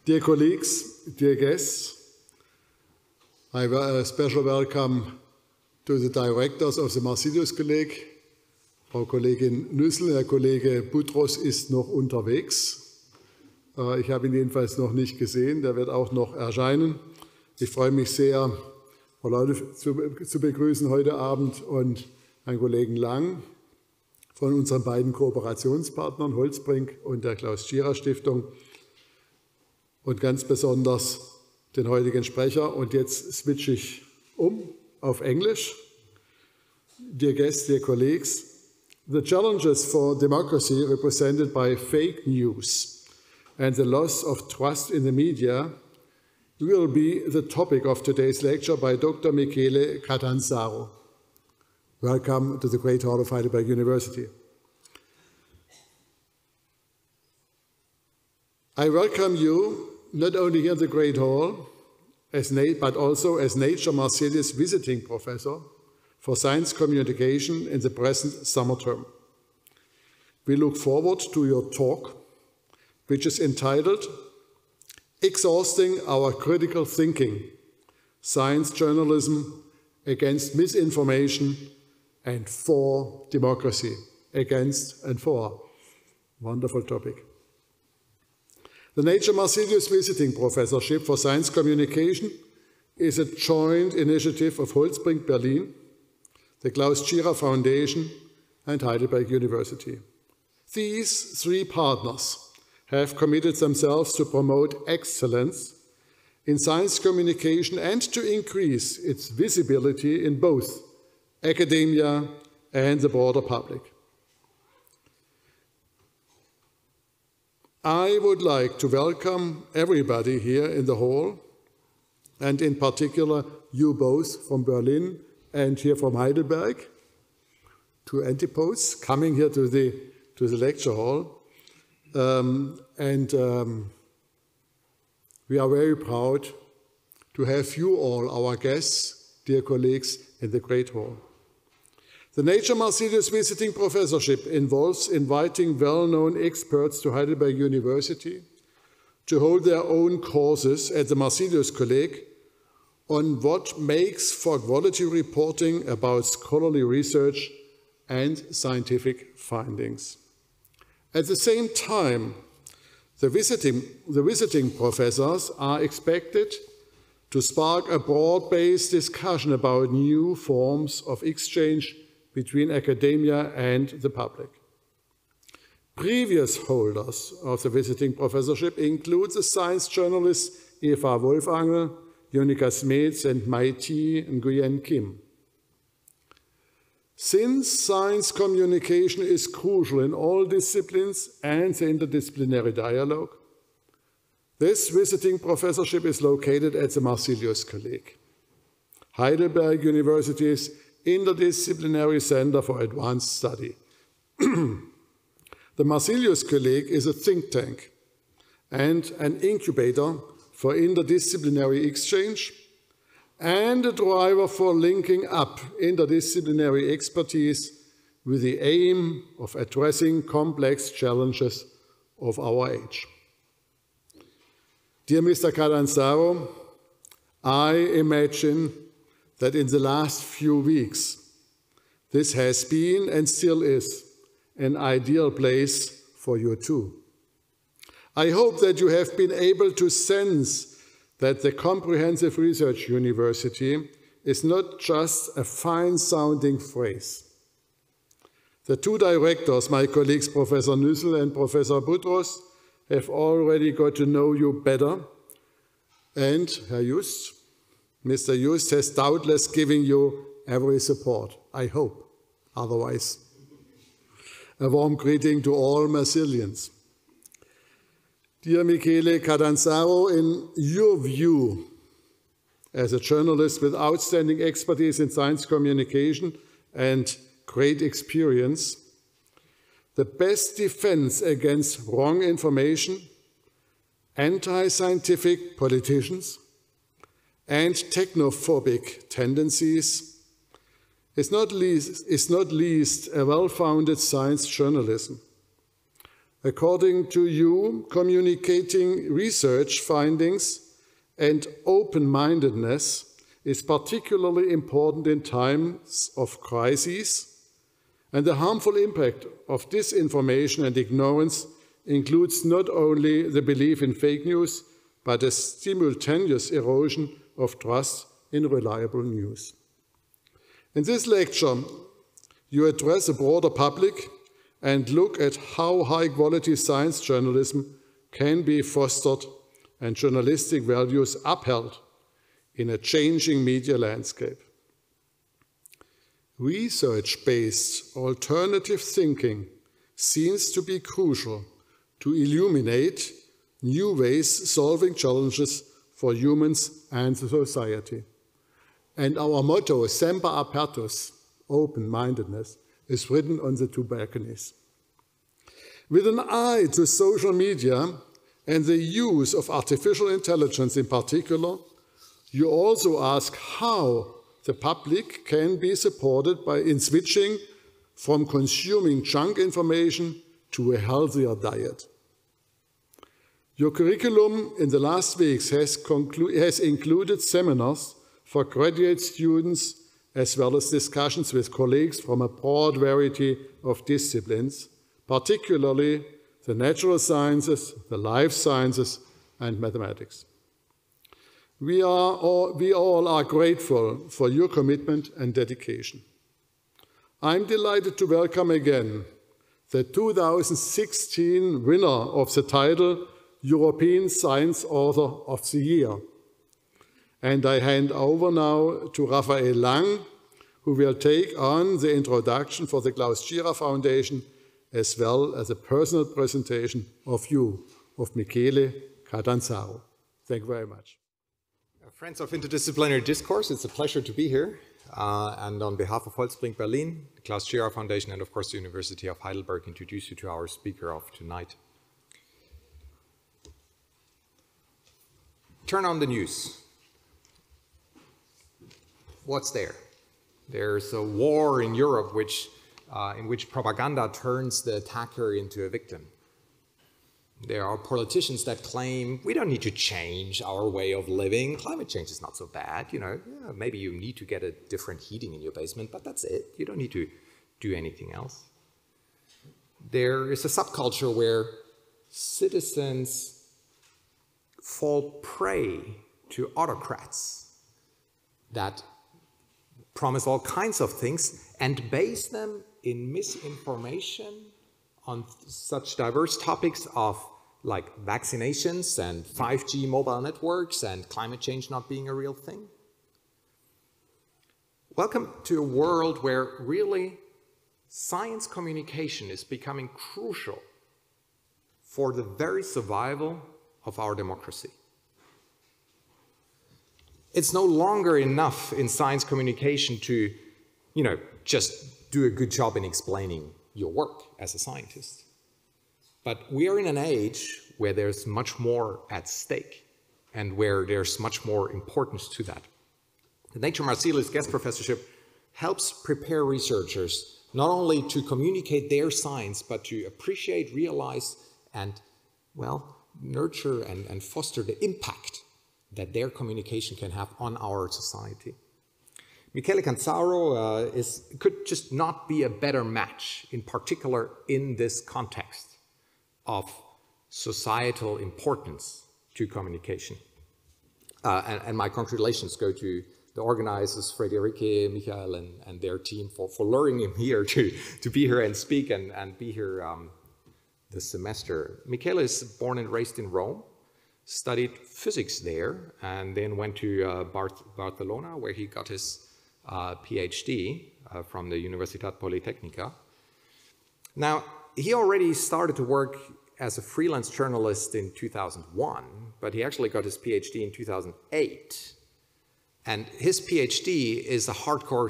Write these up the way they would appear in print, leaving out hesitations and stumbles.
Dear colleagues, dear guests, I a special welcome to the directors of the Marsilius Kolleg. Frau Kollegin Nüssel, Herr Kollege Butros ist noch unterwegs. Ich habe ihn jedenfalls noch nicht gesehen, der wird auch noch erscheinen. Ich freue mich sehr, Frau Leute zu begrüßen heute Abend und Herrn Kollegen Lang von unseren beiden Kooperationspartnern Holzbrink und der Klaus Tschira Stiftung und ganz besonders den heutigen Sprecher. Und jetzt switche ich um auf Englisch. Dear guests, dear colleagues, the challenges for democracy represented by fake news and the loss of trust in the media will be the topic of today's lecture by Dr. Michele Catanzaro. Welcome to the Great Hall of Heidelberg University. I welcome you not only here in the Great Hall, but also as Nature Marsilius visiting professor for science communication in the present summer term. We look forward to your talk, which is entitled Exhausting Our Critical Thinking, Science Journalism Against Misinformation and For Democracy. Against and for. Wonderful topic. The Nature Marsilius Visiting Professorship for Science Communication is a joint initiative of Holzbrink Berlin, the Klaus Tschira Foundation, and Heidelberg University. These three partners have committed themselves to promote excellence in science communication and to increase its visibility in both academia and the broader public. I would like to welcome everybody here in the hall, and in particular you both from Berlin and here from Heidelberg, two antipodes coming here to the lecture hall. We are very proud to have you all, our guests, dear colleagues, in the Great Hall. The Nature Marsilius Visiting Professorship involves inviting well-known experts to Heidelberg University to hold their own courses at the Marsilius Kolleg on what makes for quality reporting about scholarly research and scientific findings. At the same time, the visiting professors are expected to spark a broad-based discussion about new forms of exchange between academia and the public. Previous holders of the visiting professorship include the science journalists Eva Wolfangel, Jonica Smets, and Mai T. Nguyen Kim. Since science communication is crucial in all disciplines and the interdisciplinary dialogue, this visiting professorship is located at the Marsilius Kolleg, Heidelberg University's Interdisciplinary Center for Advanced Study. The Marsilius Kolleg is a think tank and an incubator for interdisciplinary exchange and a driver for linking up interdisciplinary expertise with the aim of addressing complex challenges of our age. Dear Mr. Catanzaro, I imagine that in the last few weeks, this has been and still is an ideal place for you too. I hope that you have been able to sense that the Comprehensive Research University is not just a fine-sounding phrase. The two directors, my colleagues Professor Nüssel and Professor Butros, have already got to know you better, and Herr Just, Mr. Just has doubtless given you every support, I hope, otherwise. A warm greeting to all Marsilians. Dear Michele Catanzaro, in your view, as a journalist with outstanding expertise in science communication and great experience, the best defense against wrong information, anti-scientific politicians, and technophobic tendencies is not least a well-founded science journalism. According to you, communicating research findings and open-mindedness is particularly important in times of crises, and the harmful impact of disinformation and ignorance includes not only the belief in fake news, but a simultaneous erosion of trust in reliable news. In this lecture, you address a broader public and look at how high-quality science journalism can be fostered and journalistic values upheld in a changing media landscape. Research-based alternative thinking seems to be crucial to illuminate new ways solving challenges for humans and society. And our motto, Semper Apertus, open-mindedness, is written on the two balconies. With an eye to social media and the use of artificial intelligence in particular, you also ask how the public can be supported in switching from consuming junk information to a healthier diet. Your curriculum in the last weeks has included seminars for graduate students as well as discussions with colleagues from a broad variety of disciplines, particularly the natural sciences, the life sciences, and mathematics. We all are grateful for your commitment and dedication. I'm delighted to welcome again the 2016 winner of the title European Science Author of the Year. And I hand over now to Rafael, who will take on the introduction for the Klaus Tschira Foundation, as well as a personal presentation of you, of Michele Catanzaro. Thank you very much. Friends of Interdisciplinary Discourse, it's a pleasure to be here. And on behalf of Holzbrink Berlin, the Klaus Tschira Foundation, and of course the University of Heidelberg, introduce you to our speaker of tonight. Turn on the news. What's there? There's a war in Europe in which propaganda turns the attacker into a victim. There are politicians that claim we don't need to change our way of living. Climate change is not so bad, you know. Yeah, maybe you need to get a different heating in your basement, but that's it. You don't need to do anything else. There is a subculture where citizens fall prey to autocrats that promise all kinds of things and base them in misinformation on such diverse topics of like vaccinations and 5G mobile networks and climate change not being a real thing. Welcome to a world where really science communication is becoming crucial for the very survival of our democracy. It's no longer enough in science communication to, just do a good job in explaining your work as a scientist. But we are in an age where there's much more at stake and where there's much more importance to that. The Nature Marsilius guest professorship helps prepare researchers not only to communicate their science, but to appreciate, realize, and, nurture and foster the impact that their communication can have on our society. Michele Catanzaro could just not be a better match, in particular in this context of societal importance to communication. And my congratulations go to the organizers, Friederike, Michele, and their team for luring him here to be here and speak and be here this semester. Michele is born and raised in Rome, studied physics there, and then went to Barcelona, where he got his PhD from the Universität Politecnica. Now, he already started to work as a freelance journalist in 2001, but he actually got his PhD in 2008. And his PhD is a hardcore,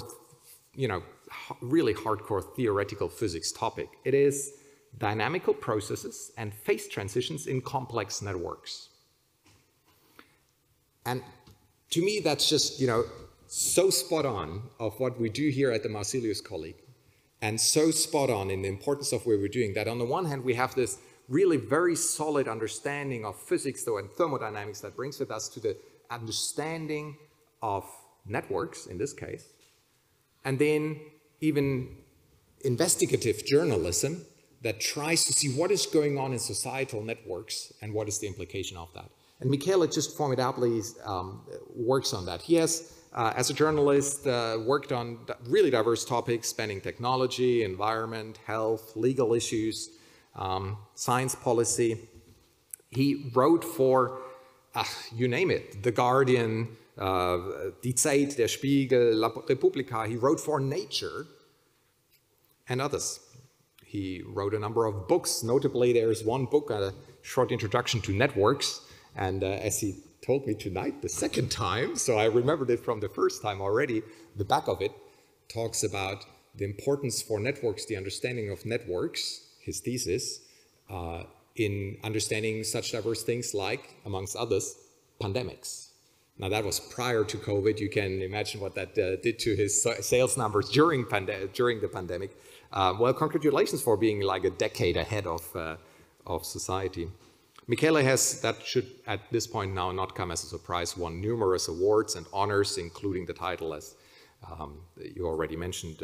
really hardcore theoretical physics topic. It is dynamical processes and phase transitions in complex networks. And to me, that's just, so spot on of what we do here at the Marsilius colleague, and so spot on in the importance of what we're doing, that on the one hand, we have this really very solid understanding of physics though and thermodynamics that brings with us to the understanding of networks in this case, and then even investigative journalism that tries to see what is going on in societal networks and what is the implication of that. And Michele just formidably works on that. He has, as a journalist, worked on really diverse topics spanning technology, environment, health, legal issues, science policy. He wrote for, you name it, The Guardian, Die Zeit, Der Spiegel, La Repubblica. He wrote for Nature and others. He wrote a number of books. Notably, there is one book, a short introduction to networks. And as he told me tonight, the second time, so I remembered it from the first time already, the back of it talks about the importance for networks, the understanding of networks, his thesis, in understanding such diverse things like, amongst others, pandemics. Now that was prior to COVID. You can imagine what that did to his sales numbers during the pandemic. Well, congratulations for being like a decade ahead of society. Michele has, that should at this point now not come as a surprise, won numerous awards and honors, including the title, as you already mentioned,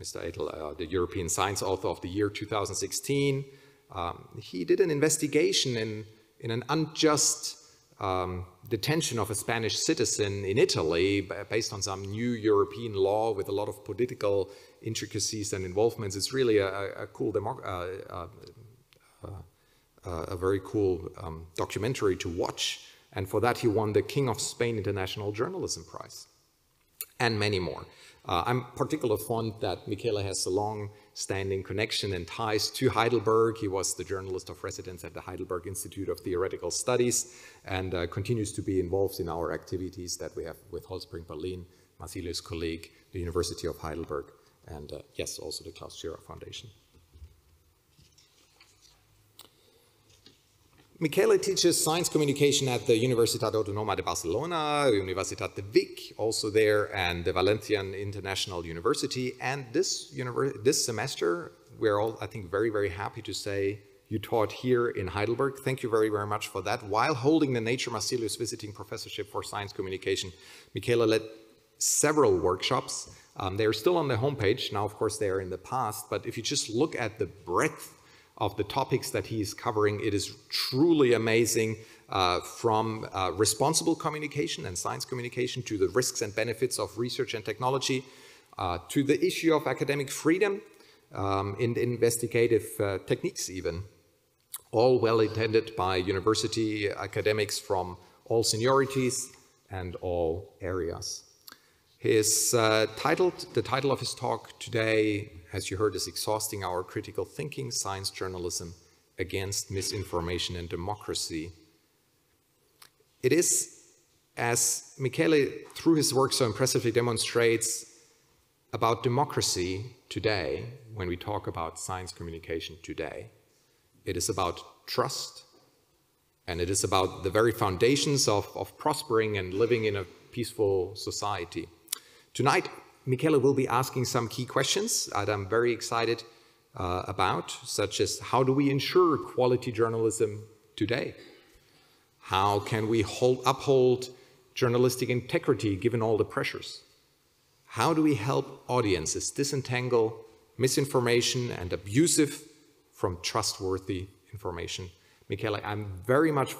Mr. Eitel, the European Science Author of the Year 2016. He did an investigation in an unjust detention of a Spanish citizen in Italy based on some new European law with a lot of political intricacies and involvements. It's really a cool a very cool documentary to watch, and for that he won the King of Spain International Journalism Prize, and many more. I'm particularly fond that Michele has a long-standing connection and ties to Heidelberg. He was the journalist of residence at the Heidelberg Institute of Theoretical Studies and continues to be involved in our activities that we have with Holzbring Berlin, Marsilius colleague, the University of Heidelberg, and yes, also the Klaus Tschira Foundation. Michele teaches science communication at the Universitat Autonoma de Barcelona, Universitat de Vic, also there, and the Valencian International University. And this semester, we're all, I think, very, very happy to say you taught here in Heidelberg. Thank you very, very much for that. While holding the Nature Marsilius Visiting Professorship for Science Communication, Michele led several workshops. They're still on the homepage. Now, of course, they are in the past. But if you just look at the breadth of the topics that he's covering, it is truly amazing, from responsible communication and science communication to the risks and benefits of research and technology, to the issue of academic freedom in investigative techniques even, all well attended by university academics from all seniorities and all areas. His the title of his talk today, as you heard, is Exhausting Our Critical Thinking, Science Journalism Against Misinformation and Democracy. It is, as Michele, through his work so impressively demonstrates, about democracy today, when we talk about science communication today. It is about trust, and it is about the very foundations of prospering and living in a peaceful society. Tonight, Michele will be asking some key questions that I'm very excited about, such as how do we ensure quality journalism today? How can we uphold journalistic integrity given all the pressures? How do we help audiences disentangle misinformation and abusive from trustworthy information? Michele, I'm very much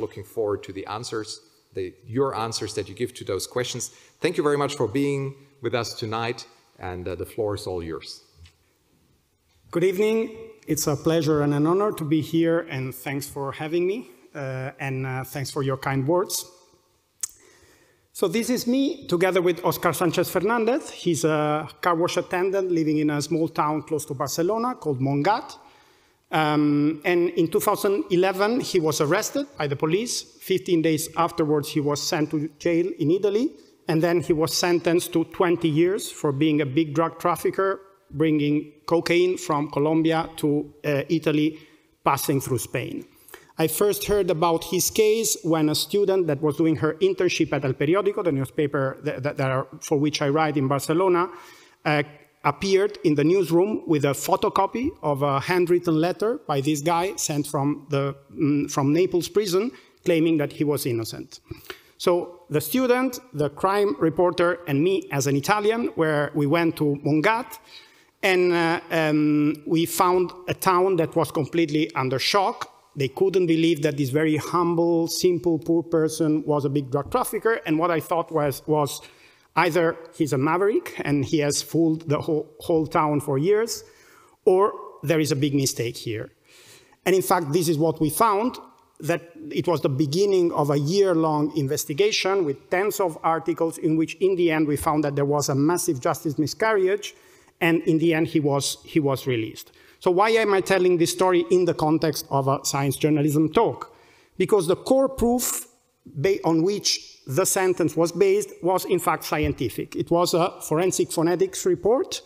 looking forward to the answers, your answers that you give to those questions. Thank you very much for being with us tonight, and the floor is all yours. Good evening. It's a pleasure and an honor to be here, and thanks for having me, and thanks for your kind words. So this is me, together with Oscar Sanchez Fernandez. He's a car wash attendant living in a small town close to Barcelona called Montgat. And in 2011, he was arrested by the police. 15 days afterwards, he was sent to jail in Italy. And then he was sentenced to 20 years for being a big drug trafficker, bringing cocaine from Colombia to Italy, passing through Spain. I first heard about his case when a student that was doing her internship at El Periódico, the newspaper for which I write in Barcelona, appeared in the newsroom with a photocopy of a handwritten letter by this guy sent from Naples prison, claiming that he was innocent. So the student, the crime reporter, and me as an Italian, we went to Mongat, and we found a town that was completely under shock. They couldn't believe that this very humble, simple, poor person was a big drug trafficker, and what I thought was either he's a maverick and he has fooled the whole town for years, or there is a big mistake here. And in fact, this is what we found, that it was the beginning of a year-long investigation with tens of articles in which, in the end, we found that there was a massive justice miscarriage, and in the end, he was released. So why am I telling this story in the context of a science journalism talk? Because the core proof on which the sentence was based was, in fact, scientific. It was a forensic phonetics report.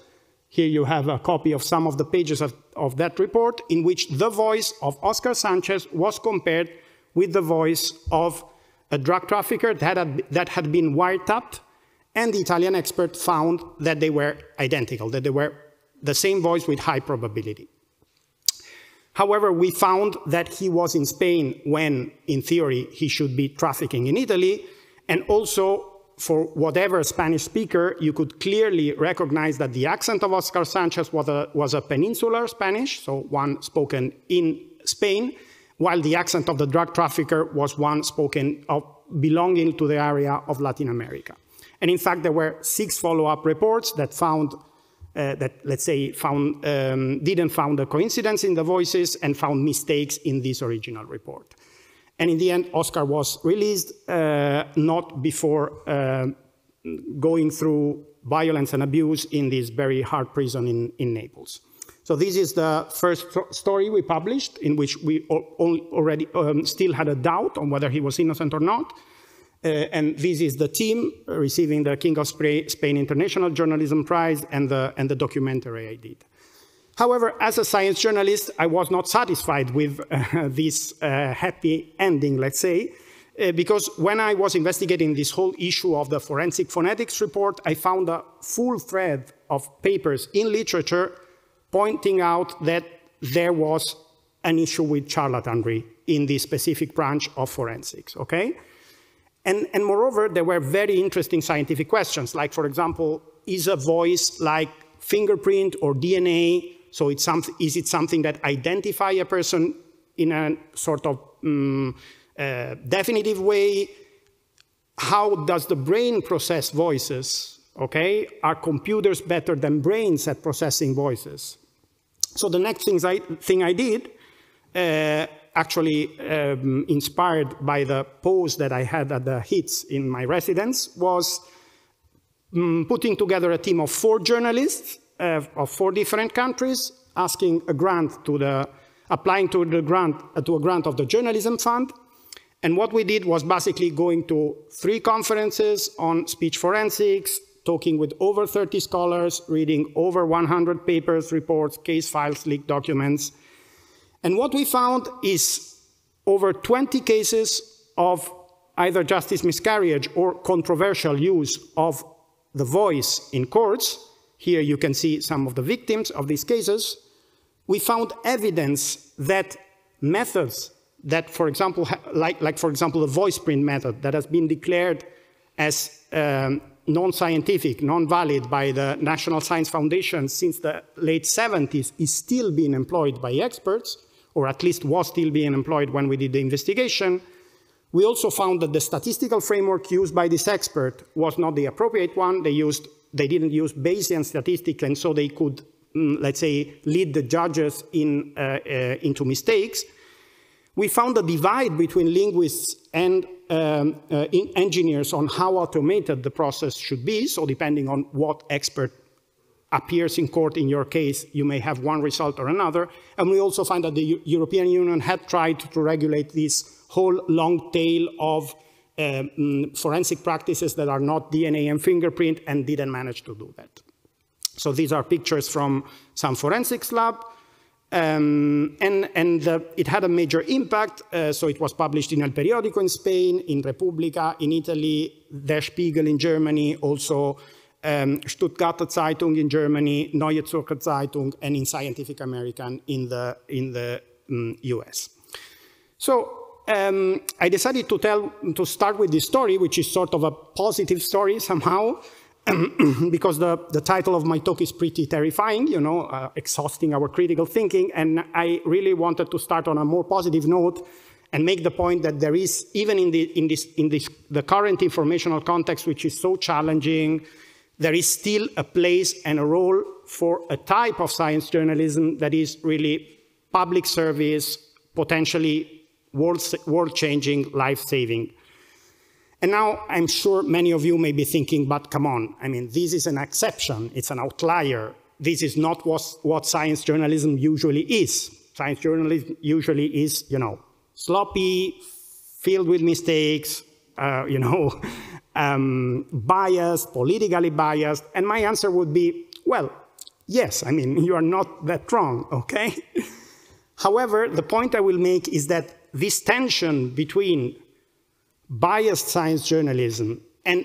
Here you have a copy of some of the pages of that report, in which the voice of Oscar Sanchez was compared with the voice of a drug trafficker that had been wiretapped, and the Italian expert found that they were identical, that they were the same voice with high probability. However, we found that he was in Spain when, in theory, he should be trafficking in Italy, and also, for whatever Spanish speaker, you could clearly recognize that the accent of Oscar Sanchez was a peninsular Spanish, so one spoken in Spain, while the accent of the drug trafficker was one spoken belonging to the area of Latin America. And in fact, there were 6 follow-up reports that found, didn't find a coincidence in the voices and found mistakes in this original report. And in the end, Oscar was released, not before going through violence and abuse in this very hard prison in Naples. So this is the first story we published, in which we already still had a doubt on whether he was innocent or not. And this is the team receiving the King of Spain International Journalism Prize and the documentary I did. However, as a science journalist, I was not satisfied with this happy ending, let's say, because when I was investigating this whole issue of the forensic phonetics report, I found a full thread of papers in literature pointing out that there was an issue with charlatanry in this specific branch of forensics, okay? And moreover, there were very interesting scientific questions, like, for example, is a voice like fingerprint or DNA? So is it something that identifies a person in a sort of definitive way? How does the brain process voices? Okay, are computers better than brains at processing voices? So the next thing I did, actually inspired by the pose that I had at the HITS in my residence, was putting together a team of 4 journalists of 4 different countries, asking a grant applying to a grant of the Journalism Fund. And what we did was basically going to 3 conferences on speech forensics, talking with over 30 scholars, reading over 100 papers, reports, case files, leaked documents. And what we found is over 20 cases of either justice miscarriage or controversial use of the voice in courts. Here you can see some of the victims of these cases. We found evidence that methods that, for example, like for example, the voice print method that has been declared as non-scientific, non-valid by the National Science Foundation since the late 70s, is still being employed by experts, or at least was still being employed when we did the investigation. We also found that the statistical framework used by this expert was not the appropriate one. They didn't use Bayesian statistics, and so they could, let's say, lead the judges into mistakes. We found a divide between linguists and engineers on how automated the process should be. So depending on what expert appears in court in your case, you may have one result or another. And we also find that the European Union had tried to regulate this whole long tail of forensic practices that are not DNA and fingerprint, and didn't manage to do that. So these are pictures from some forensics lab. It had a major impact. So it was published in El Periodico in Spain, in Repubblica in Italy, Der Spiegel in Germany, also Stuttgarter Zeitung in Germany, Neue Zürcher Zeitung, and in Scientific American in the US. So I decided to start with this story, which is sort of a positive story somehow, because the title of my talk is pretty terrifying, you know, exhausting our critical thinking, and I really wanted to start on a more positive note and make the point that there is, even in the current informational context, which is so challenging, there is still a place and a role for a type of science journalism that is really public service, potentially world-changing, life-saving. And now I'm sure many of you may be thinking, but come on, I mean, this is an exception, it's an outlier. This is not what science journalism usually is. Science journalism usually is, you know, sloppy, filled with mistakes, you know, biased, politically biased. And my answer would be, well, yes, I mean, you are not that wrong, okay? However, the point I will make is that this tension between biased science journalism and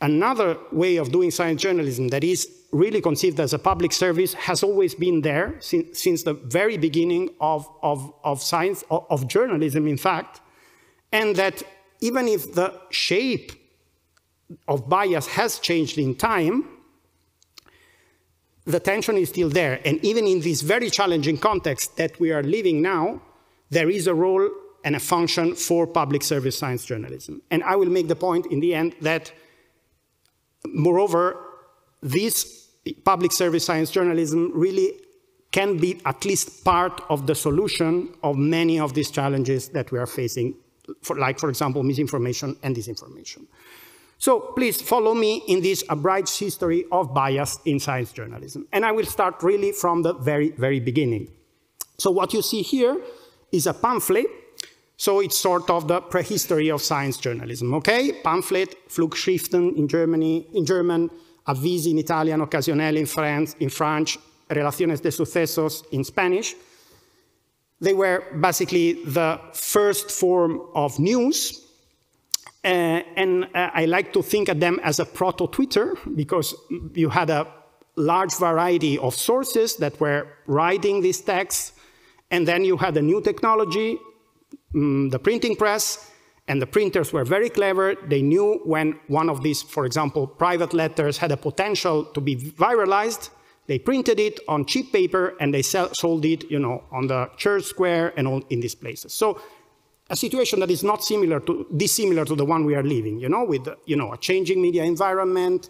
another way of doing science journalism that is really conceived as a public service has always been there since the very beginning of science, of journalism, in fact, and that even if the shape of bias has changed in time, the tension is still there. And even in this very challenging context that we are living now, there is a role and a function for public service science journalism. And I will make the point in the end that, moreover, this public service science journalism really can be at least part of the solution of many of these challenges that we are facing, for example, misinformation and disinformation. So please follow me in this abridged history of bias in science journalism. And I will start really from the very, very beginning. So what you see here is a pamphlet. So it's sort of the prehistory of science journalism, okay? Pamphlet, Flugschriften in German, Avvisi in Italian, Occasionali in French, Relaciones de Sucesos in Spanish. They were basically the first form of news. And I like to think of them as a proto-Twitter, because you had a large variety of sources that were writing these texts, and then you had a new technology, the printing press, and the printers were very clever. They knew when one of these, for example, private letters had a potential to be viralized. They printed it on cheap paper, and they sold it, you know, on the church square and all in these places. So a situation that is not dissimilar to the one we are living, you know, with, you know, a changing media environment,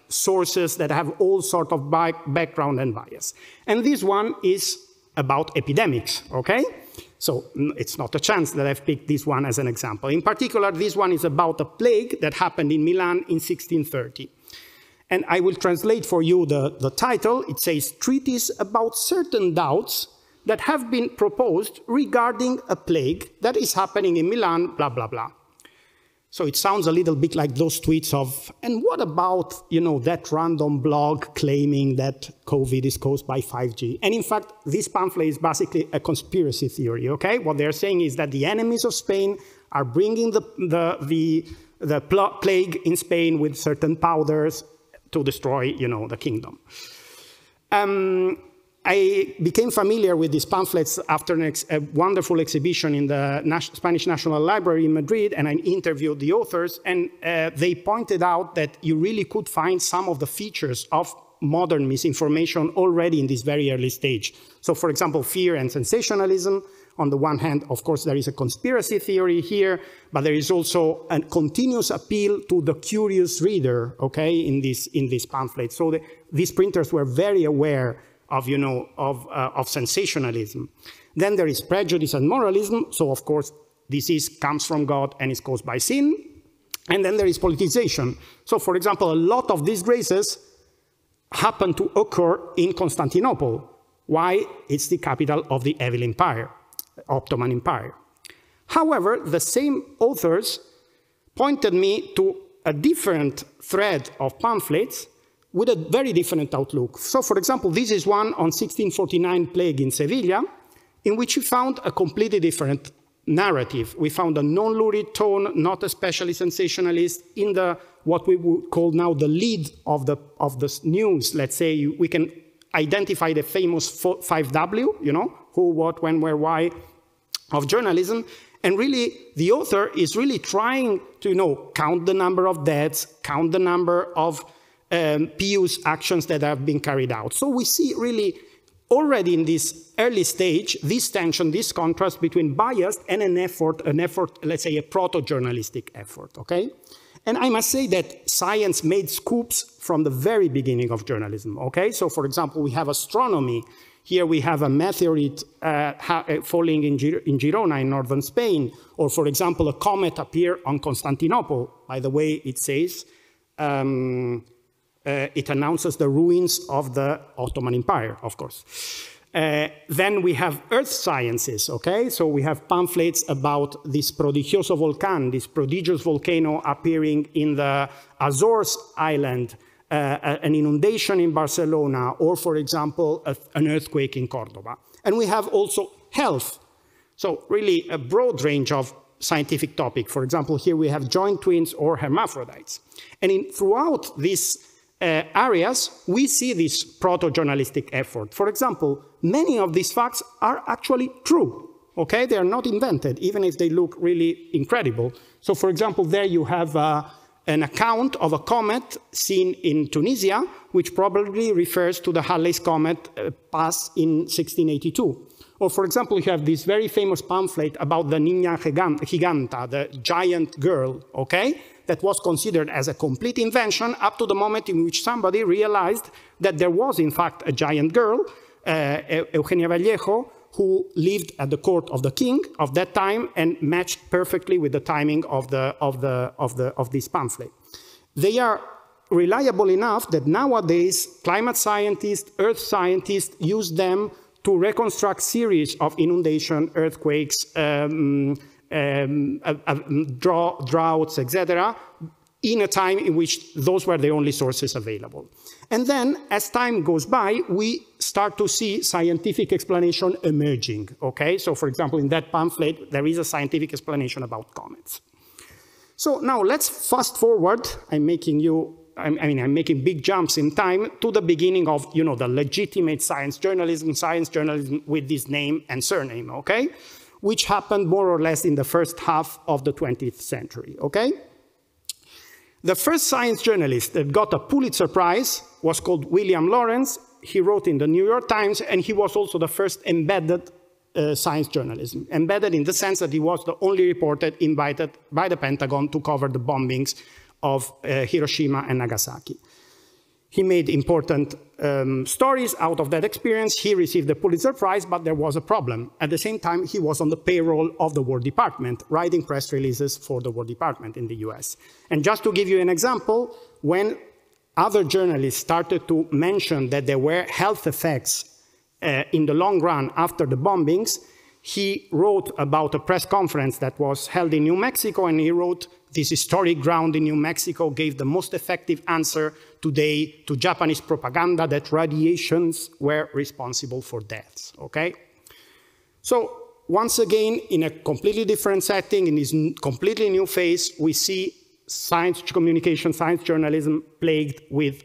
sources that have all sort of background and bias. And this one is about epidemics, okay? So it's not a chance that I've picked this one as an example. In particular, this one is about a plague that happened in Milan in 1630. And I will translate for you the title. It says, Treatise about certain doubts that have been proposed regarding a plague that is happening in Milan, blah, blah, blah. So it sounds a little bit like those tweets of, and what about, you know, that random blog claiming that COVID is caused by 5G? And in fact, this pamphlet is basically a conspiracy theory, okay? What they're saying is that the enemies of Spain are bringing the plague in Spain with certain powders to destroy, you know, the kingdom. I became familiar with these pamphlets after a wonderful exhibition in the Spanish National Library in Madrid, and I interviewed the authors, and they pointed out that you really could find some of the features of modern misinformation already in this very early stage. So, for example, fear and sensationalism. On the one hand, of course, there is a conspiracy theory here, but there is also a continuous appeal to the curious reader, okay, in this pamphlet. So these printers were very aware of, you know, of sensationalism. Then there is prejudice and moralism. So, of course, disease comes from God and is caused by sin. And then there is politicization. So, for example, a lot of disgraces happen to occur in Constantinople. Why? It's the capital of the evil empire, Ottoman Empire. However, the same authors pointed me to a different thread of pamphlets with a very different outlook. So, for example, this is one on 1649 plague in Sevilla, in which we found a completely different narrative. We found a non-lurid tone, not especially sensationalist. In the what we would call now the lead of the news. Let's say we can identify the famous 5W, you know, who, what, when, where, why, of journalism. And really, the author is really trying to, you know, count the number of deaths, count the number of PU's actions that have been carried out. So we see really already in this early stage, this tension, this contrast between bias and an effort, let's say a proto-journalistic effort, okay? And I must say that science made scoops from the very beginning of journalism, okay? So for example, we have astronomy. Here we have a meteorite falling in Girona in northern Spain. Or for example, a comet appeared on Constantinople. By the way, it says, it announces the ruins of the Ottoman Empire, of course. Then we have earth sciences, okay? So we have pamphlets about this prodigioso volcán, this prodigious volcano appearing in the Azores island, an inundation in Barcelona, or for example, an earthquake in Cordoba. And we have also health. So really a broad range of scientific topic. For example, here we have joint twins or hermaphrodites. And throughout these areas, we see this proto-journalistic effort. For example, many of these facts are actually true, okay? They are not invented, even if they look really incredible. So for example, there you have an account of a comet seen in Tunisia, which probably refers to the Halley's Comet passed in 1682. Or for example, you have this very famous pamphlet about the Niña Giganta, the giant girl, okay? That was considered as a complete invention up to the moment in which somebody realized that there was, in fact, a giant girl, Eugenia Vallejo, who lived at the court of the king of that time and matched perfectly with the timing of this pamphlet. They are reliable enough that nowadays climate scientists, earth scientists use them to reconstruct series of inundation, earthquakes, droughts, etc., in a time in which those were the only sources available. And then, as time goes by, we start to see scientific explanation emerging, okay? So, for example, in that pamphlet, there is a scientific explanation about comets. So now let's fast forward. I'm making big jumps in time to the beginning of, you know, the legitimate science journalism with this name and surname, okay? Which happened more or less in the first half of the 20th century, okay? The first science journalist that got a Pulitzer Prize was called William Lawrence. He wrote in the New York Times, and he was also the first embedded science journalism. Embedded in the sense that he was the only reporter invited by the Pentagon to cover the bombings of Hiroshima and Nagasaki. He made important stories out of that experience. He received the Pulitzer Prize, but there was a problem. At the same time, he was on the payroll of the War Department, writing press releases for the War Department in the US. And just to give you an example, when other journalists started to mention that there were health effects in the long run after the bombings, he wrote about a press conference that was held in New Mexico, and he wrote, "This historic ground in New Mexico gave the most effective answer today to Japanese propaganda that radiations were responsible for deaths," okay? So once again, in a completely different setting, in this completely new phase, we see science communication, science journalism plagued with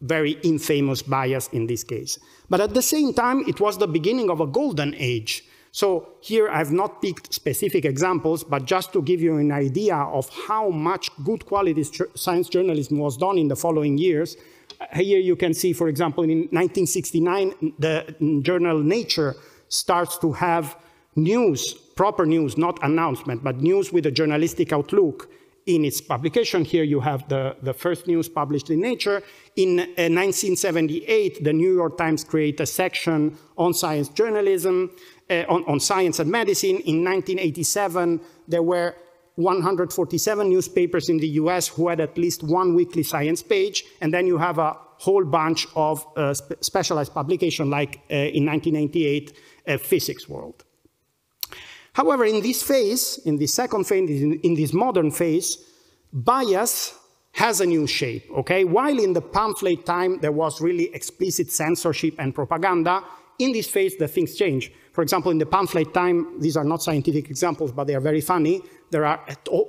very infamous bias in this case. But at the same time, it was the beginning of a golden age. So here I've not picked specific examples, but just to give you an idea of how much good quality science journalism was done in the following years. Here you can see, for example, in 1969, the journal Nature starts to have news, proper news, not announcement, but news with a journalistic outlook in its publication. Here you have the first news published in Nature. In 1978, the New York Times created a section on science journalism, on science and medicine. In 1987, there were 147 newspapers in the US who had at least one weekly science page, and then you have a whole bunch of specialized publications like in 1998, Physics World. However, in this phase, in this second phase, in this modern phase, bias has a new shape, okay? While in the pamphlet time there was really explicit censorship and propaganda, in this phase the things change. For example, in the pamphlet time, these are not scientific examples, but they are very funny. There are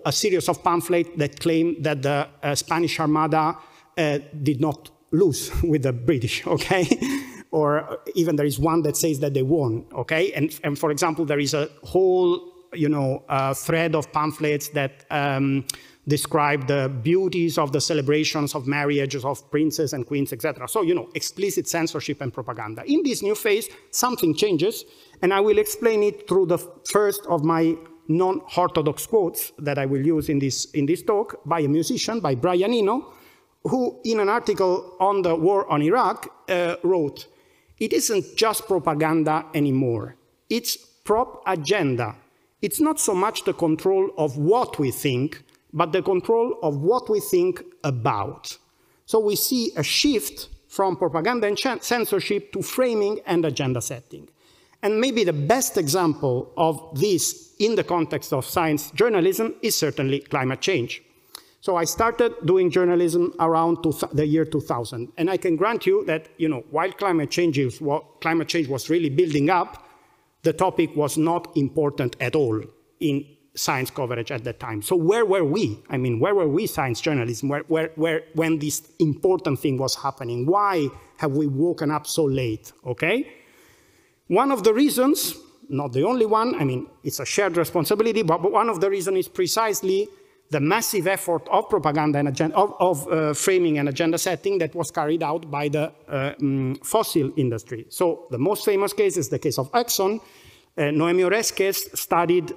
a series of pamphlets that claim that the Spanish Armada did not lose with the British, okay? Or even there is one that says that they won, okay? And for example, there is a whole, thread of pamphlets that describe the beauties of the celebrations of marriages of princes and queens, etc. So, explicit censorship and propaganda. In this new phase, something changes, and I will explain it through the first of my non-orthodox quotes that I will use in this talk by a musician, by Brian Eno, who in an article on the war on Iraq wrote, "It isn't just propaganda anymore, it's prop agenda. It's not so much the control of what we think, but the control of what we think about." So we see a shift from propaganda and censorship to framing and agenda setting. And maybe the best example of this in the context of science journalism is certainly climate change. So I started doing journalism around the year 2000. And I can grant you that, while climate change was really building up, the topic was not important at all in science coverage at that time. So where were we? I mean, where were we, science journalism, when this important thing was happening? Why have we woken up so late, okay? One of the reasons, not the only one, I mean, it's a shared responsibility, but one of the reasons is precisely the massive effort of propaganda and agenda, framing and agenda setting that was carried out by the fossil industry. So the most famous case is the case of Exxon. Noemi Oreskes studied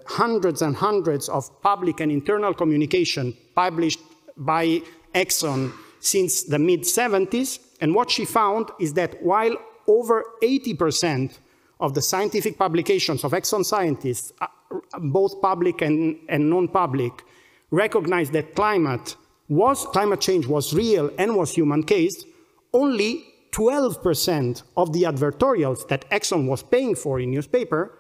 hundreds and hundreds of public and internal communication published by Exxon since the mid-70s. And what she found is that while over 80% of the scientific publications of Exxon scientists, both public and non-public, recognized that climate change was real and was human-caused, only 12% of the advertorials that Exxon was paying for in newspaper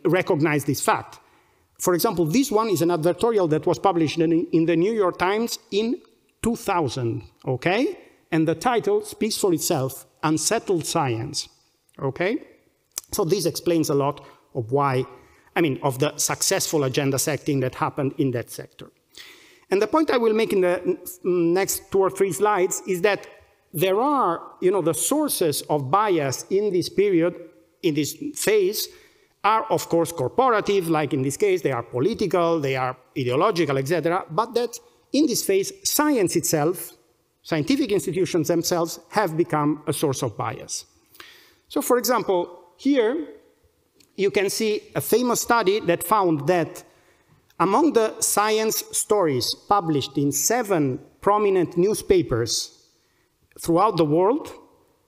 recognized this fact. For example, this one is an advertorial that was published in the New York Times in 2000, okay? And the title speaks for itself, Unsettled Science, okay? So this explains a lot of of the successful agenda setting that happened in that sector. And the point I will make in the next 2 or 3 slides is that there are, the sources of bias in this period, in this phase, are of course corporative, like in this case, they are political, they are ideological, etc. But that in this phase, science itself, scientific institutions themselves have become a source of bias. So for example, here you can see a famous study that found that among the science stories published in 7 prominent newspapers throughout the world,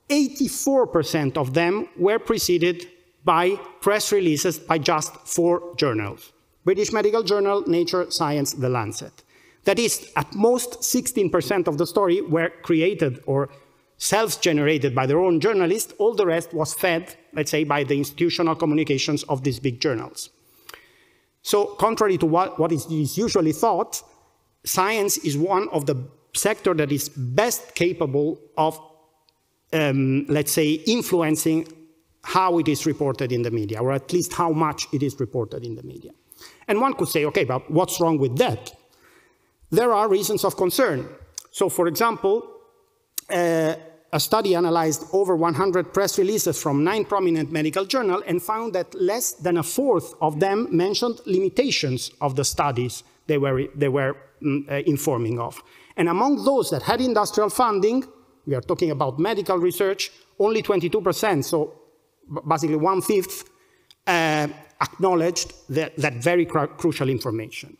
84% of them were preceded by press releases by just 4 journals: British Medical Journal, Nature, Science, The Lancet. That is, at most 16% of the story were created or self-generated by their own journalists. All the rest was fed, let's say, by the institutional communications of these big journals. So contrary to what is usually thought, science is one of the sectors that is best capable of, let's say, influencing how it is reported in the media, or at least how much it is reported in the media. And one could say, okay, but what's wrong with that? There are reasons of concern. So for example, a study analyzed over 100 press releases from 9 prominent medical journals and found that less than a fourth of them mentioned limitations of the studies they were informing of. And among those that had industrial funding, we are talking about medical research, only 22%, so basically 1/5, acknowledged that very crucial information.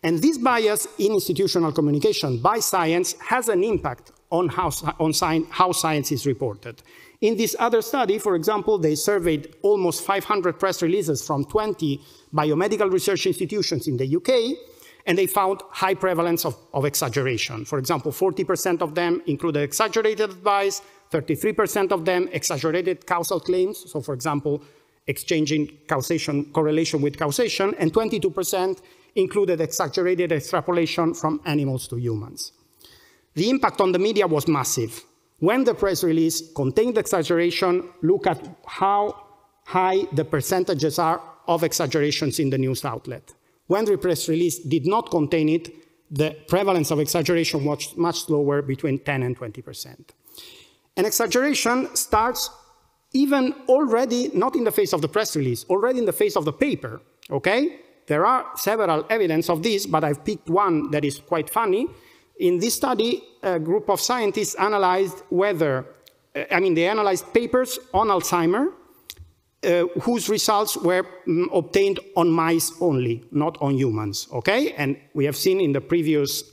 And this bias in institutional communication by science has an impact on how science is reported. In this other study, for example, they surveyed almost 500 press releases from 20 biomedical research institutions in the UK, and they found high prevalence of exaggeration. For example, 40% of them included exaggerated advice, 33% of them exaggerated causal claims, so for example, exchanging correlation with causation, and 22% included exaggerated extrapolation from animals to humans. The impact on the media was massive. When the press release contained exaggeration, look at how high the percentages are of exaggerations in the news outlet. When the press release did not contain it, the prevalence of exaggeration was much lower, between 10 and 20%. And exaggeration starts even already, not in the face of the press release, already in the face of the paper, okay? There are several evidence of this, but I've picked one that is quite funny. In this study, a group of scientists analyzed they analyzed papers on Alzheimer's, whose results were obtained on mice only, not on humans, okay? And we have seen in the previous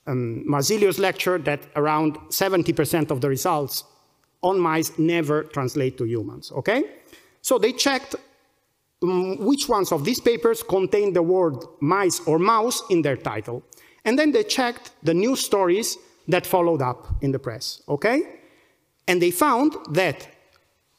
Marsilius lecture that around 70% of the results on mice never translate to humans, okay? So they checked which ones of these papers contain the word mice or mouse in their title. And then they checked the news stories that followed up in the press, okay? And they found that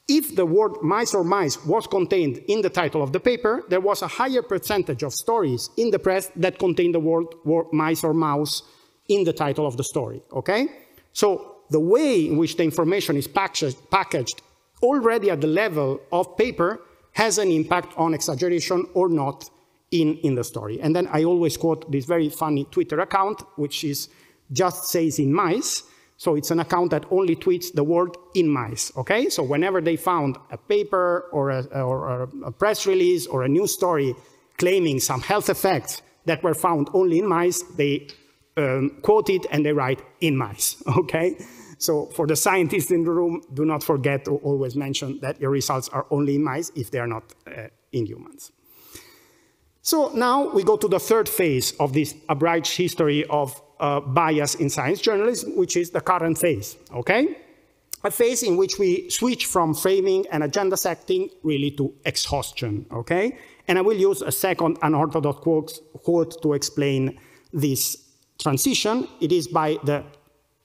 if the word mice or mice was contained in the title of the paper, there was a higher percentage of stories in the press that contained the word mice or mouse in the title of the story, okay? So the way in which the information is packaged already at the level of paper has an impact on exaggeration or not in the story. And then I always quote this very funny Twitter account, which is just says in mice. So it's an account that only tweets the word in mice, okay? So whenever they found a paper or a press release or a news story claiming some health effects that were found only in mice, they quote it and they write in mice, okay? So for the scientists in the room, do not forget to always mention that your results are only in mice if they are not in humans. So now we go to the third phase of this abridged history of bias in science journalism, which is the current phase, okay? A phase in which we switch from framing and agenda setting really to exhaustion, okay? And I will use a second unorthodox quote to explain this transition. It is by the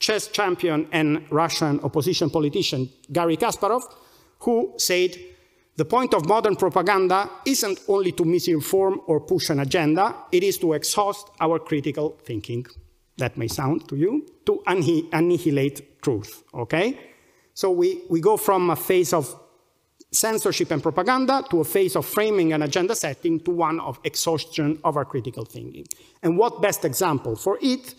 chess champion and Russian opposition politician Garry Kasparov, who said, "The point of modern propaganda isn't only to misinform or push an agenda, it is to exhaust our critical thinking." That may sound to you, to annihilate truth, okay? So we go from a phase of censorship and propaganda to a phase of framing and agenda setting to one of exhaustion of our critical thinking. And what best example for it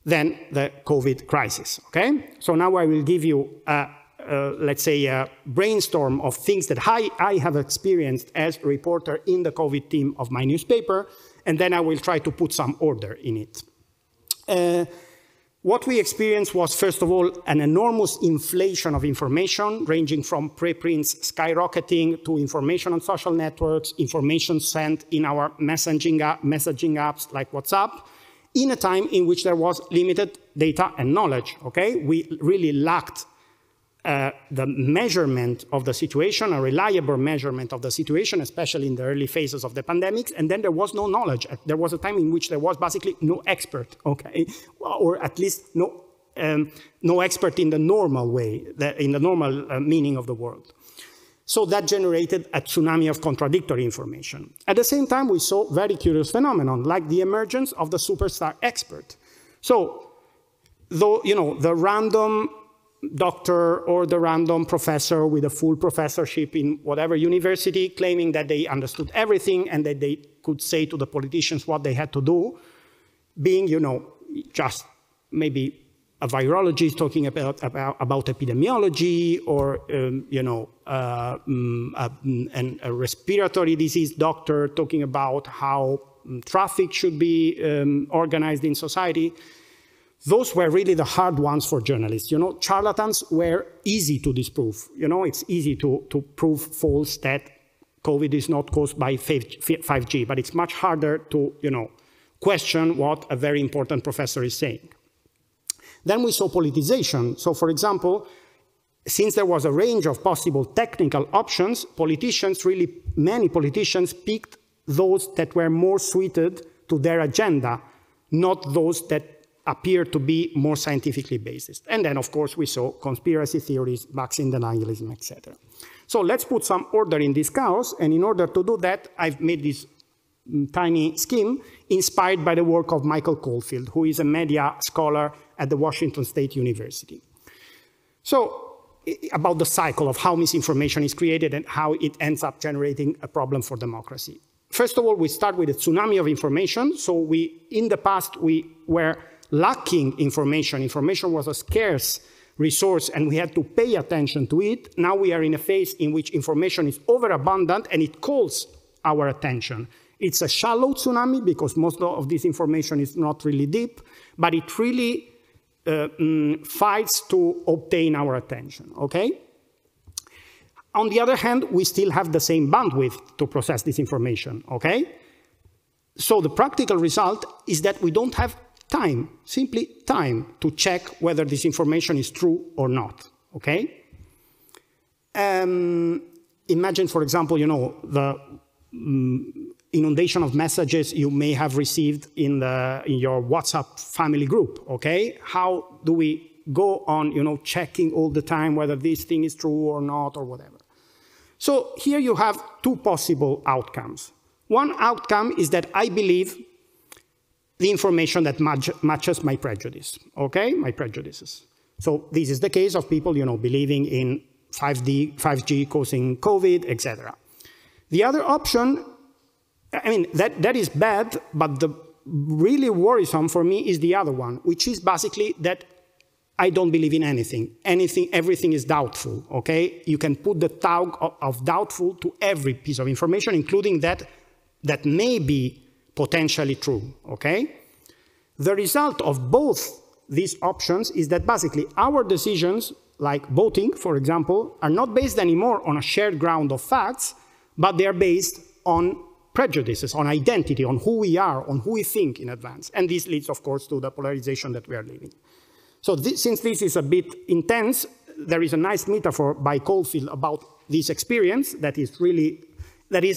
than the COVID crisis, okay? So now I will give you, let's say, a brainstorm of things that I have experienced as a reporter in the COVID team of my newspaper, and then I will try to put some order in it. What we experienced was, first of all, an enormous inflation of information, ranging from preprints skyrocketing to information on social networks, information sent in our messaging apps like WhatsApp, in a time in which there was limited data and knowledge, okay? We really lacked the measurement of the situation, a reliable measurement of the situation, especially in the early phases of the pandemic, and then there was no knowledge. There was a time in which there was basically no expert, okay? Or at least no expert in the normal way, in the normal meaning of the word. So that generated a tsunami of contradictory information. At the same time, we saw very curious phenomenon, like the emergence of the superstar expert. So, though, you know, the random doctor or the random professor with a full professorship in whatever university claiming that they understood everything and that they could say to the politicians what they had to do, being, you know, just maybe a virologist talking about epidemiology, or, you know, a respiratory disease doctor talking about how traffic should be organized in society. Those were really the hard ones for journalists. You know, charlatans were easy to disprove. You know, it's easy to prove false that COVID is not caused by 5G, but it's much harder to, you know, question what a very important professor is saying. Then we saw politicization. So, for example, since there was a range of possible technical options, many politicians picked those that were more suited to their agenda, not those that appear to be more scientifically based. And then, of course, we saw conspiracy theories, vaccine denialism, etc. So let's put some order in this chaos, and in order to do that, I've made this tiny scheme inspired by the work of Michael Caulfield, who is a media scholar at the Washington State University. So, about the cycle of how misinformation is created and how it ends up generating a problem for democracy. First of all, we start with a tsunami of information. So in the past, we were lacking information. Information was a scarce resource and we had to pay attention to it. Now we are in a phase in which information is overabundant and it calls our attention. It's a shallow tsunami because most of this information is not really deep, but it really fights to obtain our attention, okay? On the other hand, we still have the same bandwidth to process this information, okay? So the practical result is that we don't have time, simply time, to check whether this information is true or not, okay? Imagine, for example, you know, the inundation of messages you may have received in your WhatsApp family group, okay? How do we go on, you know, checking all the time whether this thing is true or not or whatever? So here you have two possible outcomes. One outcome is that I believe the information that matches my prejudice, okay? My prejudices. So this is the case of people, you know, believing in 5G causing COVID, etc. The other option, I mean, that is bad, but the really worrisome for me is the other one, which is basically that I don't believe in anything. Everything is doubtful, okay? You can put the tag of doubtful to every piece of information, including that may be potentially true, okay? The result of both these options is that basically our decisions, like voting, for example, are not based anymore on a shared ground of facts, but they are based on prejudices, on identity, on who we are, on who we think in advance. And this leads, of course, to the polarization that we are living. So since this is a bit intense, there is a nice metaphor by Caulfield about this experience that is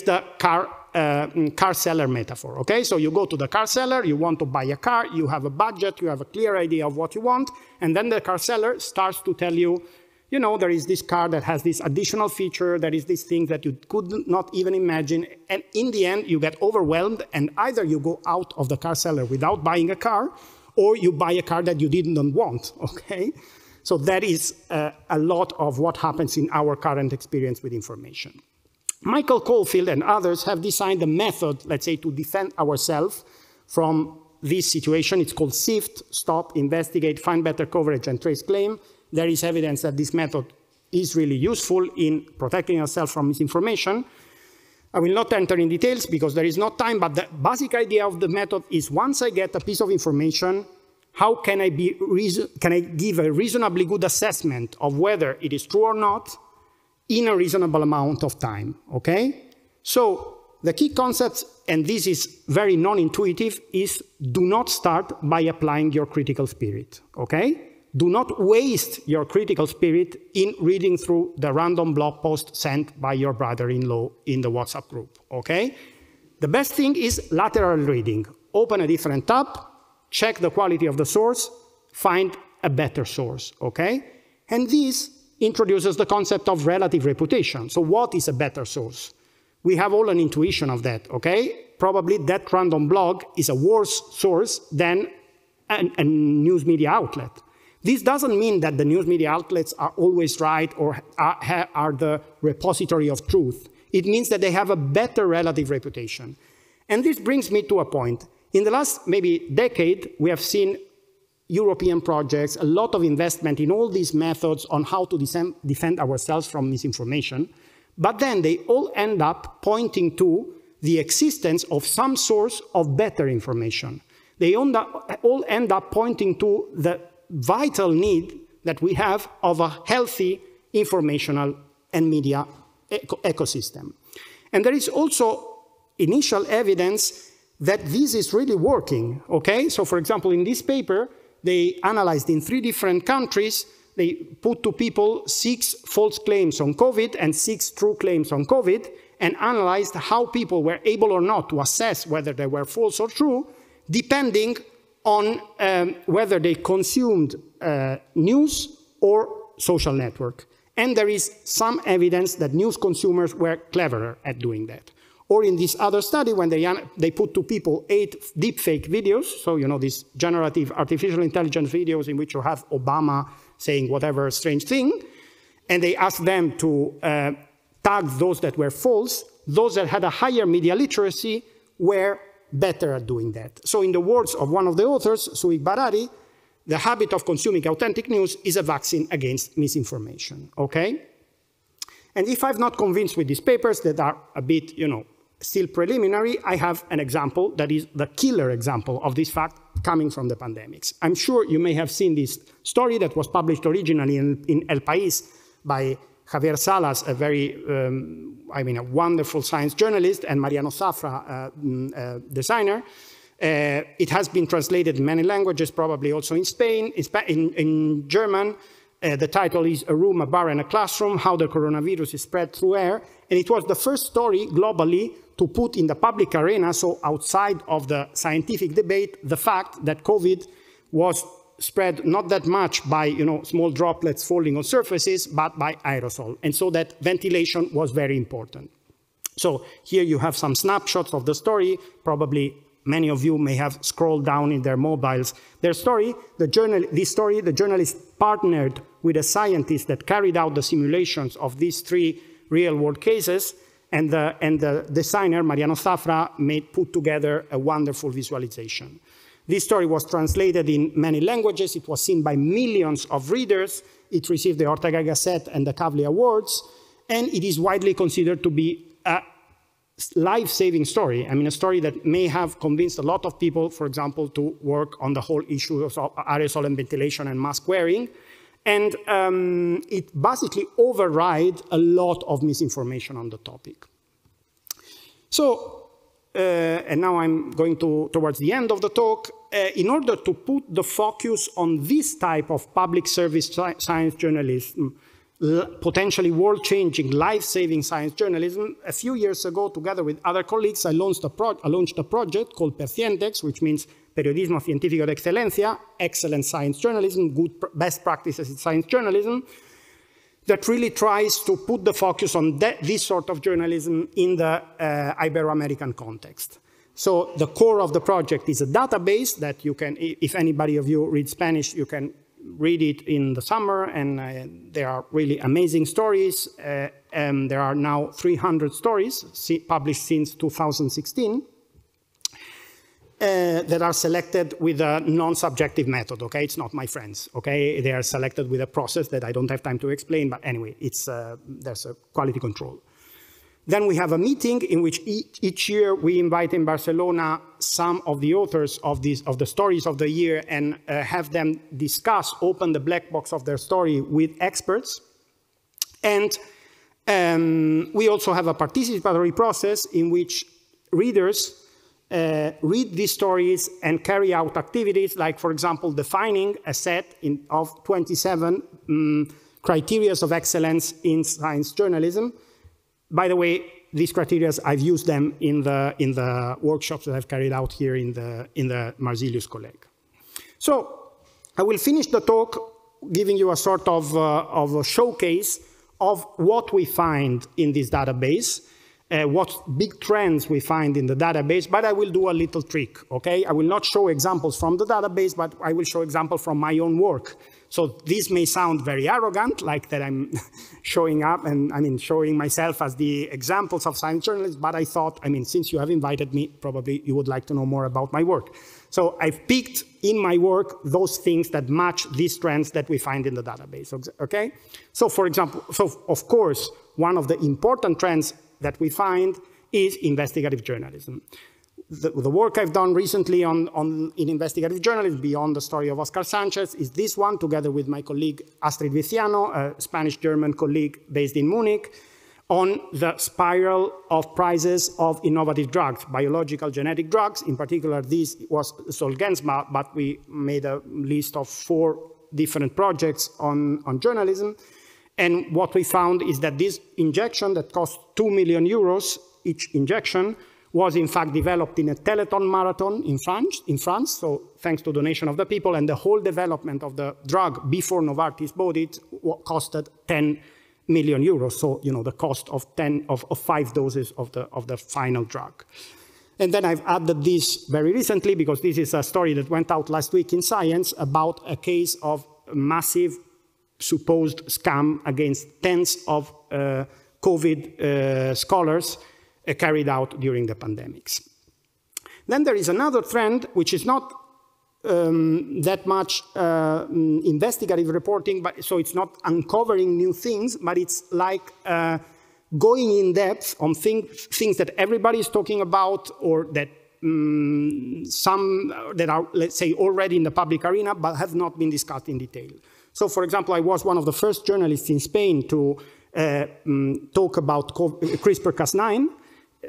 the car seller metaphor, okay? So you go to the car seller, you want to buy a car, you have a budget, you have a clear idea of what you want, and then the car seller starts to tell you, you know, there is this car that has this additional feature, there is this thing that you could not even imagine, and in the end you get overwhelmed, and either you go out of the car seller without buying a car, or you buy a car that you didn't want, okay? So that is a lot of what happens in our current experience with information. Michael Caulfield and others have designed a method, let's say, to defend ourselves from this situation. It's called SIFT, Stop, Investigate, Find Better Coverage, and Trace Claim. There is evidence that this method is really useful in protecting ourselves from misinformation. I will not enter in details because there is no time, but the basic idea of the method is once I get a piece of information, how can I give a reasonably good assessment of whether it is true or not in a reasonable amount of time, okay? So the key concepts, and this is very non-intuitive, is do not start by applying your critical spirit, okay? Do not waste your critical spirit in reading through the random blog post sent by your brother-in-law in the WhatsApp group, okay? The best thing is lateral reading. Open a different tab, check the quality of the source, find a better source, okay? And this introduces the concept of relative reputation. So what is a better source? We have all an intuition of that, okay? Probably that random blog is a worse source than a news media outlet. This doesn't mean that the news media outlets are always right or are the repository of truth. It means that they have a better relative reputation. And this brings me to a point. In the last maybe decade, we have seen European projects, a lot of investment in all these methods on how to defend ourselves from misinformation. But then they all end up pointing to the existence of some source of better information. They all end up pointing to the vital need that we have of a healthy informational and media ecosystem. And there is also initial evidence that this is really working, okay? So for example, in this paper, they analyzed in 3 different countries, they put to people 6 false claims on COVID and 6 true claims on COVID, and analyzed how people were able or not to assess whether they were false or true, depending on whether they consumed news or social network. And there is some evidence that news consumers were cleverer at doing that. Or in this other study, when they put to people 8 deepfake videos, so you know these generative artificial intelligence videos in which you have Obama saying whatever strange thing, and they asked them to tag those that were false. Those that had a higher media literacy were better at doing that. So in the words of one of the authors, Suik Barari, the habit of consuming authentic news is a vaccine against misinformation, okay? And if I'm not convinced with these papers that are a bit, still preliminary, I have an example that is the killer example of this fact coming from the pandemics. I'm sure you may have seen this story that was published originally in El País by Javier Salas, a very, a wonderful science journalist, and Mariano Zafra, designer. It has been translated in many languages, probably also in Spain, in German. The title is A Room, a Bar, and a Classroom, How the Coronavirus is Spread Through Air. And it was the first story globally to put in the public arena, so outside of the scientific debate, the fact that COVID was spread not that much by small droplets falling on surfaces, but by aerosol. And so that ventilation was very important. So here you have some snapshots of the story. Probably many of you may have scrolled down in their mobiles. Their story, the journalist partnered with a scientist that carried out the simulations of these 3 real-world cases, and the designer, Mariano Zafra, put together a wonderful visualization. This story was translated in many languages. It was seen by millions of readers. It received the Ortega Gasset and the Kavli Awards, and it is widely considered to be a life-saving story. I mean, a story that may have convinced a lot of people, for example, to work on the whole issue of aerosol and ventilation and mask wearing. And it basically overrides a lot of misinformation on the topic. So, and now I'm going towards the end of the talk. In order to put the focus on this type of public service science journalism, potentially world-changing, life-saving science journalism, a few years ago, together with other colleagues, I launched a project called Persists, which means Periodismo Científico de Excelencia, excellent science journalism, best practices in science journalism, that really tries to put the focus on this sort of journalism in the Ibero-American context. So the core of the project is a database that you can, if anybody of you reads Spanish, you can read it in the summer, and there are really amazing stories. And there are now 300 stories published since 2016 that are selected with a non-subjective method, okay? It's not my friends, okay? They are selected with a process that I don't have time to explain, but anyway, there's a quality control. Then we have a meeting in which each year we invite in Barcelona some of the authors of the stories of the year and have them discuss, open the black box of their story with experts. And we also have a participatory process in which readers read these stories and carry out activities like, for example, defining a set of 27 criteria of excellence in science journalism. By the way, these criteria, I've used them in the workshops that I've carried out here in the Marsilius College. So I will finish the talk giving you a sort of a showcase of what we find in this database, what big trends we find in the database, but I will do a little trick, okay? I will not show examples from the database, but I will show examples from my own work. So this may sound very arrogant, like that I'm showing up and showing myself as the examples of science journalists, but I thought, since you have invited me, probably you would like to know more about my work. So I've picked in my work those things that match these trends that we find in the database, okay? So for example, of course, one of the important trends that we find is investigative journalism. The work I've done recently in investigative journalism, beyond the story of Oscar Sanchez, is this one, together with my colleague Astrid Viciano, a Spanish-German colleague based in Munich, on the spiral of prices of innovative drugs, biological genetic drugs. In particular, this was Zolgensma, but we made a list of 4 different projects on journalism. And what we found is that this injection that cost 2 million euros each injection was in fact developed in a Teleton marathon in France, so thanks to donation of the people, and the whole development of the drug before Novartis bought it costed 10 million euros, so the cost of 5 doses of the final drug. And then I've added this very recently, because this is a story that went out last week in Science about a case of massive supposed scam against tens of COVID scholars carried out during the pandemics. Then there is another trend, which is not that much investigative reporting, but so it's not uncovering new things, but it's like going in depth on things that everybody is talking about, or that some that are, let's say, already in the public arena, but have not been discussed in detail. So, for example, I was one of the first journalists in Spain to talk about CRISPR-Cas9,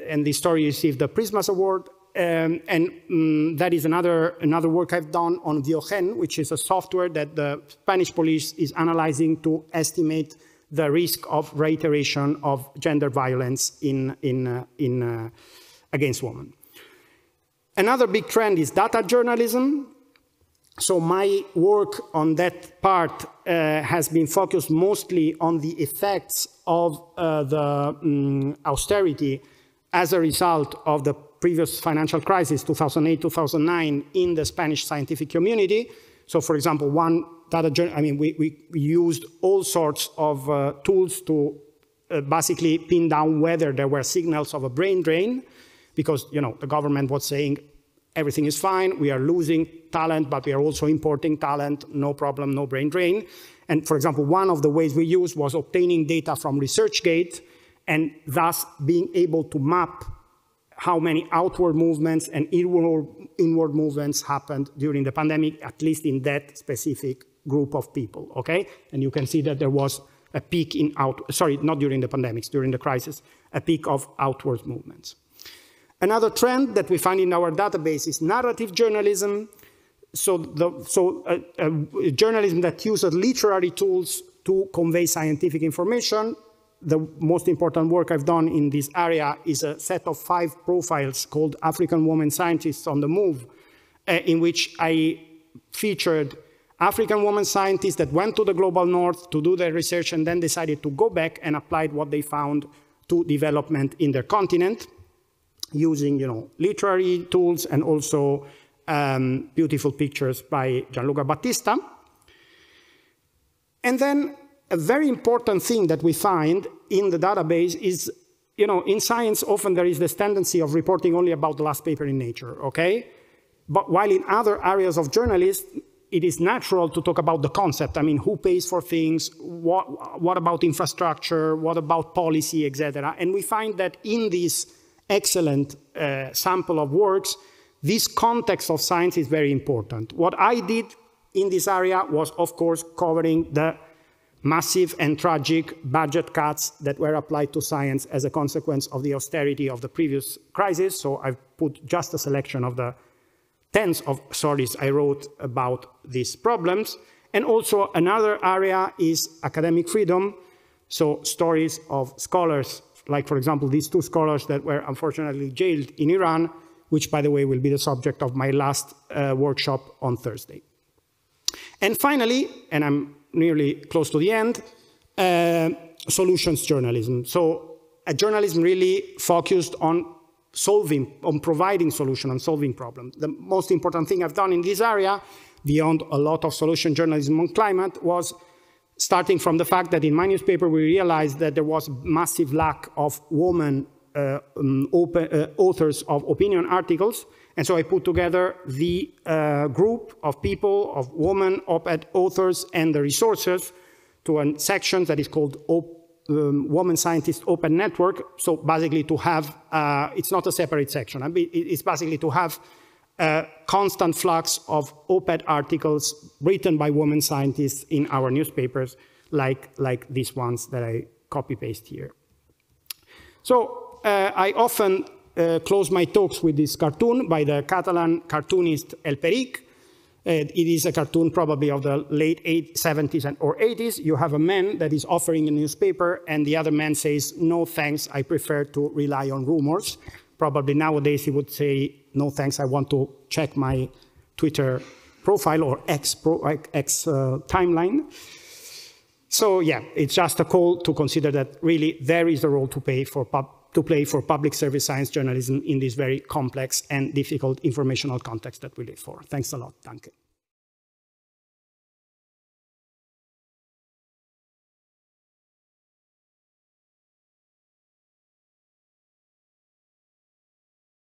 and the story received the Prismas Award. That is another work I've done on Diogen, which is a software that the Spanish police is analyzing to estimate the risk of reiteration of gender violence against women. Another big trend is data journalism. So my work on that part has been focused mostly on the effects of the austerity as a result of the previous financial crisis, 2008-2009, in the Spanish scientific community. So, for example, we used all sorts of tools to basically pin down whether there were signals of a brain drain, because the government was saying everything is fine, we are losing talent, but we are also importing talent, no problem, no brain drain. And for example, one of the ways we used was obtaining data from ResearchGate, and thus being able to map how many outward movements and inward movements happened during the pandemic, at least in that specific group of people, okay? And you can see that there was a peak in not during the pandemics, during the crisis, a peak of outward movements. Another trend that we find in our database is narrative journalism. So journalism that uses literary tools to convey scientific information. The most important work I've done in this area is a set of 5 profiles called African Women Scientists on the Move, in which I featured African women scientists that went to the global north to do their research and then decided to go back and applied what they found to development in their continent, using literary tools and also beautiful pictures by Gianluca Battista. And then a very important thing that we find in the database is, in science, often there is this tendency of reporting only about the last paper in Nature, okay? But while in other areas of journalism, it is natural to talk about the concept. I mean, who pays for things? What about infrastructure? What about policy, etc.? And we find that in this excellent sample of works, this context of science is very important. What I did in this area was, of course, covering the massive and tragic budget cuts that were applied to science as a consequence of the austerity of the previous crisis. So I've put just a selection of the tens of stories I wrote about these problems. And also another area is academic freedom. So stories of scholars, like, for example, these 2 scholars that were unfortunately jailed in Iran, which, by the way, will be the subject of my last workshop on Thursday. And finally, and I'm nearly close to the end, solutions journalism. So a journalism really focused on providing solutions, on solving problems. The most important thing I've done in this area, beyond a lot of solution journalism on climate, was starting from the fact that in my newspaper we realized that there was a massive lack of women authors of opinion articles. And so I put together the group of people, of women op-ed authors and the resources to a section that is called Women Scientists Op-ed Network. So basically to have, it's not a separate section, it's basically to have a constant flux of op-ed articles written by women scientists in our newspapers, like these ones that I copy-paste here. So I often close my talks with this cartoon by the Catalan cartoonist El Peric. It is a cartoon probably of the late 70s or 80s. You have a man that is offering a newspaper, and the other man says, "No thanks, I prefer to rely on rumors." Probably nowadays he would say, "No thanks, I want to check my Twitter profile or X timeline." So yeah, it's just a call to consider that really there is a role to play for public service science journalism in this very complex and difficult informational context that we live for. Thanks a lot. Danke.